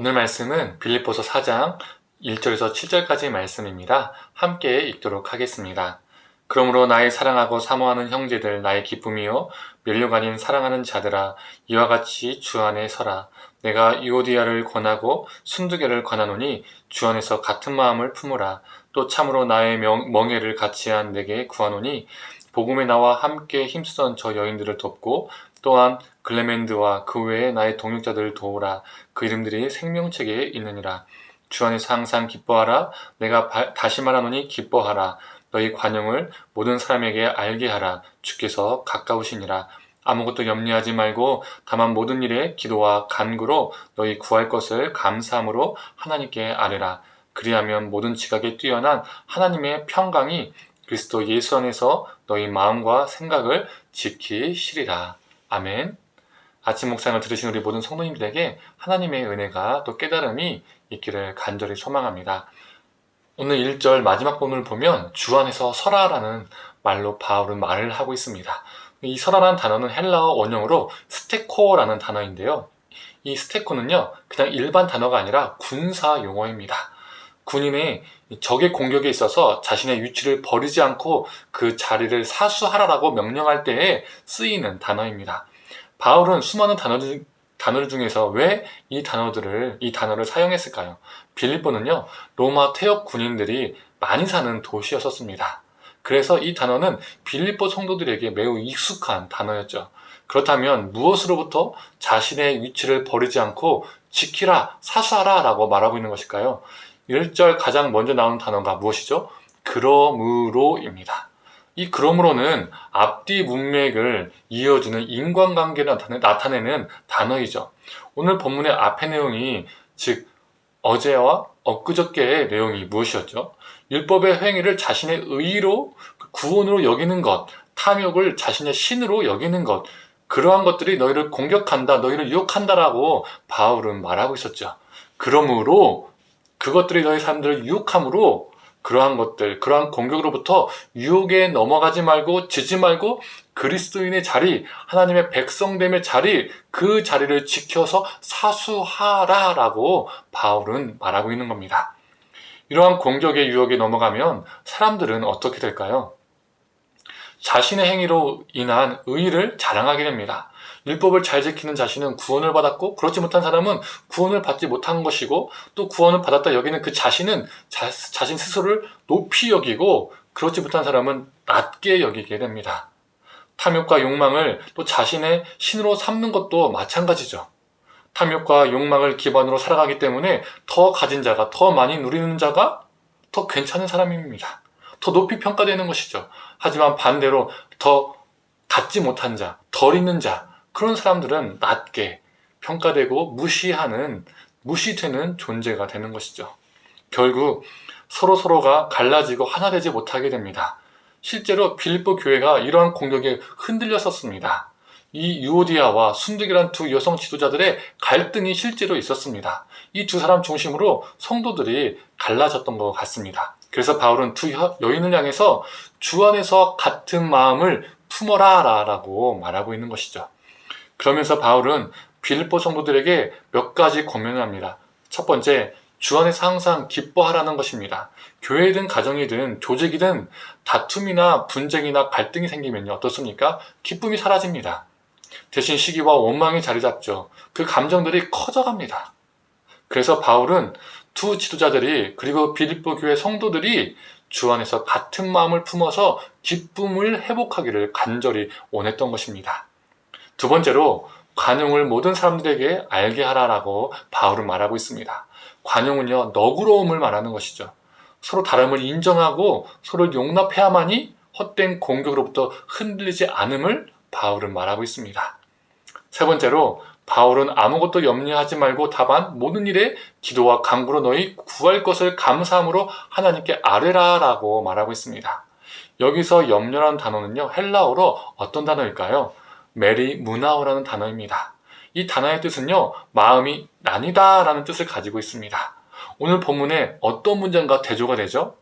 오늘 말씀은 빌립보서 4장 1절에서 7절까지의 말씀입니다. 함께 읽도록 하겠습니다. 그러므로 나의 사랑하고 사모하는 형제들, 나의 기쁨이요 면류가 아닌 사랑하는 자들아, 이와 같이 주 안에 서라. 내가 유오디아를 권하고 순두개를 권하노니 주 안에서 같은 마음을 품으라. 또 참으로 나의 멍에를 같이한 내게 구하노니 복음에 나와 함께 힘쓰던 저 여인들을 돕고 또한 글레멘드와 그 외에 나의 동역자들을 도우라. 그 이름들이 생명책에 있느니라. 주 안에서 항상 기뻐하라. 내가 다시 말하노니 기뻐하라. 너희 관용을 모든 사람에게 알게 하라. 주께서 가까우시니라. 아무것도 염려하지 말고 다만 모든 일에 기도와 간구로 너희 구할 것을 감사함으로 하나님께 아뢰라. 그리하면 모든 지각에 뛰어난 하나님의 평강이 그리스도 예수 안에서 너희 마음과 생각을 지키시리라. 아멘. 아침 묵상을 들으신 우리 모든 성도님들에게 하나님의 은혜가 또 깨달음이 있기를 간절히 소망합니다. 오늘 1절 마지막 본문을 보면 주 안에서 서라라는 말로 바울은 말을 하고 있습니다. 이 서라라는 단어는 헬라어 원형으로 스테코라는 단어인데요. 이 스테코는요, 그냥 일반 단어가 아니라 군사 용어입니다. 군인의 적의 공격에 있어서 자신의 위치를 버리지 않고 그 자리를 사수하라라고 명령할 때에 쓰이는 단어입니다. 바울은 수많은 단어들 중에서 왜 이 단어를 사용했을까요? 빌립보는요, 로마 퇴역 군인들이 많이 사는 도시였었습니다. 그래서 이 단어는 빌립보 성도들에게 매우 익숙한 단어였죠. 그렇다면 무엇으로부터 자신의 위치를 버리지 않고 지키라, 사수하라 라고 말하고 있는 것일까요? 1절 가장 먼저 나오는 단어가 무엇이죠? 그러므로입니다. 이 그러므로는 앞뒤 문맥을 이어주는 인과관계를 나타내는 단어이죠. 오늘 본문의 앞의 내용이 즉 어제와 엊그저께의 내용이 무엇이었죠? 율법의 행위를 자신의 의로 구원으로 여기는 것, 탐욕을 자신의 신으로 여기는 것, 그러한 것들이 너희를 공격한다, 너희를 유혹한다라고 바울은 말하고 있었죠. 그러므로 그것들이 너희 사람들을 유혹함으로 그러한 것들, 그러한 공격으로부터 유혹에 넘어가지 말고 지지 말고 그리스도인의 자리, 하나님의 백성됨의 자리, 그 자리를 지켜서 사수하라 라고 바울은 말하고 있는 겁니다. 이러한 공격의 유혹에 넘어가면 사람들은 어떻게 될까요? 자신의 행위로 인한 의의를 자랑하게 됩니다. 율법을 잘 지키는 자신은 구원을 받았고 그렇지 못한 사람은 구원을 받지 못한 것이고 또 구원을 받았다 여기는 그 자신은 자신 스스로를 높이 여기고 그렇지 못한 사람은 낮게 여기게 됩니다. 탐욕과 욕망을 또 자신의 신으로 삼는 것도 마찬가지죠. 탐욕과 욕망을 기반으로 살아가기 때문에 더 가진 자가, 더 많이 누리는 자가 더 괜찮은 사람입니다. 더 높이 평가되는 것이죠. 하지만 반대로 더 갖지 못한 자, 덜 있는 자, 그런 사람들은 낮게 평가되고 무시되는 존재가 되는 것이죠. 결국 서로가 갈라지고 하나 되지 못하게 됩니다. 실제로 빌립보 교회가 이러한 공격에 흔들렸었습니다. 이 유오디아와 순두개란 두 여성 지도자들의 갈등이 실제로 있었습니다. 이 두 사람 중심으로 성도들이 갈라졌던 것 같습니다. 그래서 바울은 두 여인을 향해서 주 안에서 같은 마음을 품어라 라고 말하고 있는 것이죠. 그러면서 바울은 빌립보 성도들에게 몇 가지 권면을 합니다. 첫 번째, 주 안에서 항상 기뻐하라는 것입니다. 교회든 가정이든 조직이든 다툼이나 분쟁이나 갈등이 생기면요, 어떻습니까? 기쁨이 사라집니다. 대신 시기와 원망이 자리 잡죠. 그 감정들이 커져갑니다. 그래서 바울은 두 지도자들이 그리고 빌립보 교회 성도들이 주 안에서 같은 마음을 품어서 기쁨을 회복하기를 간절히 원했던 것입니다. 두 번째로 관용을 모든 사람들에게 알게 하라라고 바울은 말하고 있습니다. 관용은요, 너그러움을 말하는 것이죠. 서로 다름을 인정하고 서로를 용납해야만이 헛된 공격으로부터 흔들리지 않음을 바울은 말하고 있습니다. 세 번째로 바울은 아무것도 염려하지 말고 다만 모든 일에 기도와 간구로 너희 구할 것을 감사함으로 하나님께 아뢰라 라고 말하고 있습니다. 여기서 염려라는 단어는요, 헬라어로 어떤 단어일까요? 메리 무나오라는 단어입니다. 이 단어의 뜻은요, 마음이 나뉘다 라는 뜻을 가지고 있습니다. 오늘 본문에 어떤 문장과 대조가 되죠?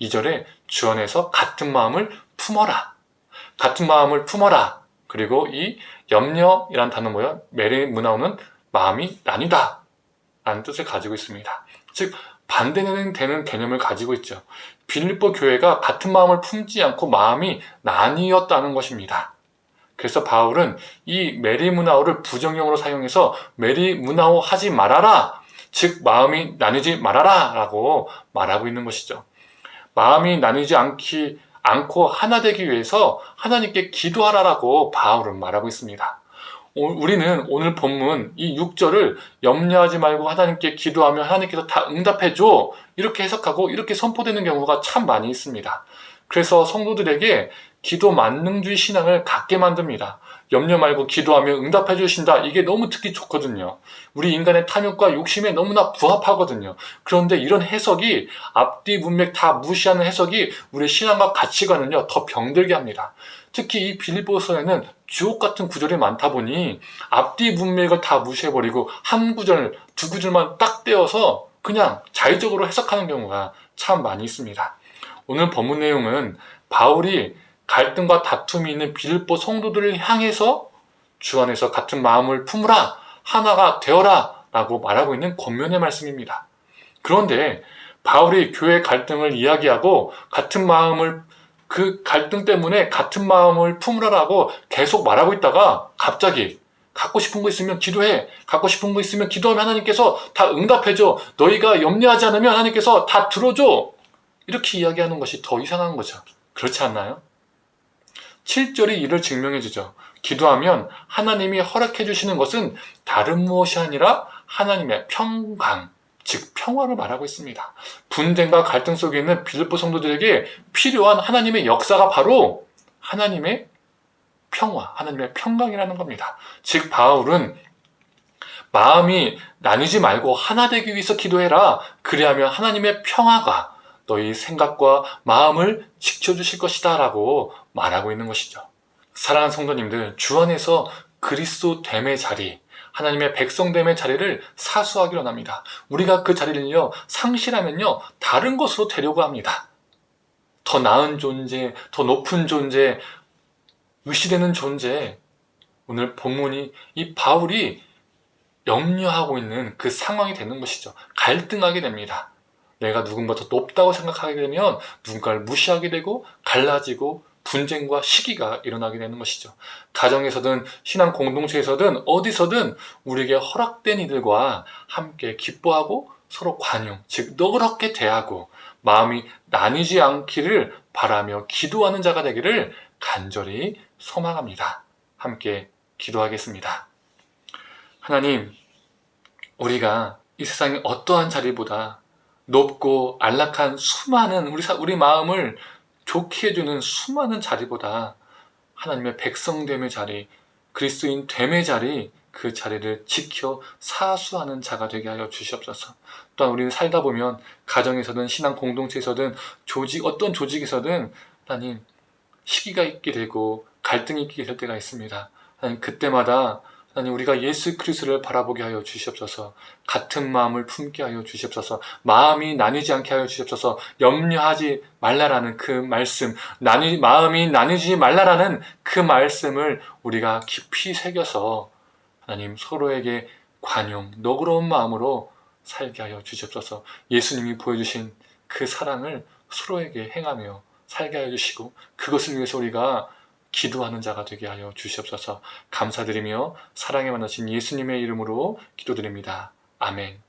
2절에 주 안에서 같은 마음을 품어라. 같은 마음을 품어라. 그리고 이 염려이란 단어 메리 무나오는 마음이 나뉘다. 라는 뜻을 가지고 있습니다. 즉 반대되는 개념을 가지고 있죠. 빌립보 교회가 같은 마음을 품지 않고 마음이 나뉘었다는 것입니다. 그래서 바울은 이 메리무나오를 부정형으로 사용해서 메리무나오 하지 말아라, 즉 마음이 나뉘지 말아라 라고 말하고 있는 것이죠. 마음이 나뉘지 않고 하나 되기 위해서 하나님께 기도하라라고 바울은 말하고 있습니다. 우리는 오늘 본문 이 6절을 염려하지 말고 하나님께 기도하면 하나님께서 다 응답해줘, 이렇게 해석하고 이렇게 선포되는 경우가 참 많이 있습니다. 그래서 성도들에게 기도 만능주의 신앙을 갖게 만듭니다. 염려 말고 기도하면 응답해 주신다. 이게 너무 듣기 좋거든요. 우리 인간의 탐욕과 욕심에 너무나 부합하거든요. 그런데 이런 해석이, 앞뒤 문맥 다 무시하는 해석이 우리의 신앙과 가치관은요 더 병들게 합니다. 특히 이 빌립보서에는 주옥 같은 구절이 많다 보니 앞뒤 문맥을 다 무시해버리고 한 구절, 두 구절만 딱 떼어서 그냥 자의적으로 해석하는 경우가 참 많이 있습니다. 오늘 본문 내용은 바울이 갈등과 다툼이 있는 빌립보 성도들을 향해서 주 안에서 같은 마음을 품으라, 하나가 되어라 라고 말하고 있는 권면의 말씀입니다. 그런데 바울이 교회 갈등을 이야기하고 같은 마음을, 그 갈등 때문에 같은 마음을 품으라라고 계속 말하고 있다가 갑자기 갖고 싶은 거 있으면 기도해, 갖고 싶은 거 있으면 기도하면 하나님께서 다 응답해줘, 너희가 염려하지 않으면 하나님께서 다 들어줘, 이렇게 이야기하는 것이 더 이상한 거죠. 그렇지 않나요? 7절이 이를 증명해주죠. 기도하면 하나님이 허락해 주시는 것은 다른 무엇이 아니라 하나님의 평강, 즉 평화를 말하고 있습니다. 분쟁과 갈등 속에 있는 빌립보 성도들에게 필요한 하나님의 역사가 바로 하나님의 평화, 하나님의 평강이라는 겁니다. 즉 바울은 마음이 나뉘지 말고 하나 되기 위해서 기도해라. 그리하면 하나님의 평화가 너희 생각과 마음을 지켜주실 것이다 라고 말하고 있는 것이죠. 사랑하는 성도님들, 주 안에서 그리스도됨의 자리, 하나님의 백성됨의 자리를 사수하기로 합니다. 우리가 그 자리를요 상실하면요 다른 것으로 되려고 합니다. 더 나은 존재, 더 높은 존재, 의시되는 존재. 오늘 본문이 이 바울이 염려하고 있는 그 상황이 되는 것이죠. 갈등하게 됩니다. 내가 누군가보다 높다고 생각하게 되면 누군가를 무시하게 되고 갈라지고 분쟁과 시기가 일어나게 되는 것이죠. 가정에서든 신앙 공동체에서든 어디서든 우리에게 허락된 이들과 함께 기뻐하고 서로 관용, 즉 너그럽게 대하고 마음이 나뉘지 않기를 바라며 기도하는 자가 되기를 간절히 소망합니다. 함께 기도하겠습니다. 하나님, 우리가 이 세상의 어떠한 자리보다 높고 안락한 수많은 우리 마음을 좋게 해주는 수많은 자리보다 하나님의 백성됨의 자리, 그리스도인 됨의 자리, 그 자리를 지켜 사수하는 자가 되게 하여 주시옵소서. 또한 우리는 살다 보면 가정에서든 신앙 공동체에서든 어떤 조직에서든 하나님 시기가 있게 되고 갈등이 있게 될 때가 있습니다. 하나님 그때마다 하나님 우리가 예수 그리스도를 바라보게 하여 주시옵소서. 같은 마음을 품게 하여 주시옵소서. 마음이 나뉘지 않게 하여 주시옵소서. 염려하지 말라라는 그 말씀, 마음이 나뉘지 말라라는 그 말씀을 우리가 깊이 새겨서 하나님 서로에게 관용, 너그러운 마음으로 살게 하여 주시옵소서. 예수님이 보여주신 그 사랑을 서로에게 행하며 살게 하여 주시고 그것을 위해서 우리가 기도하는 자가 되게 하여 주시옵소서. 감사드리며 사랑에 만나신 예수님의 이름으로 기도드립니다. 아멘.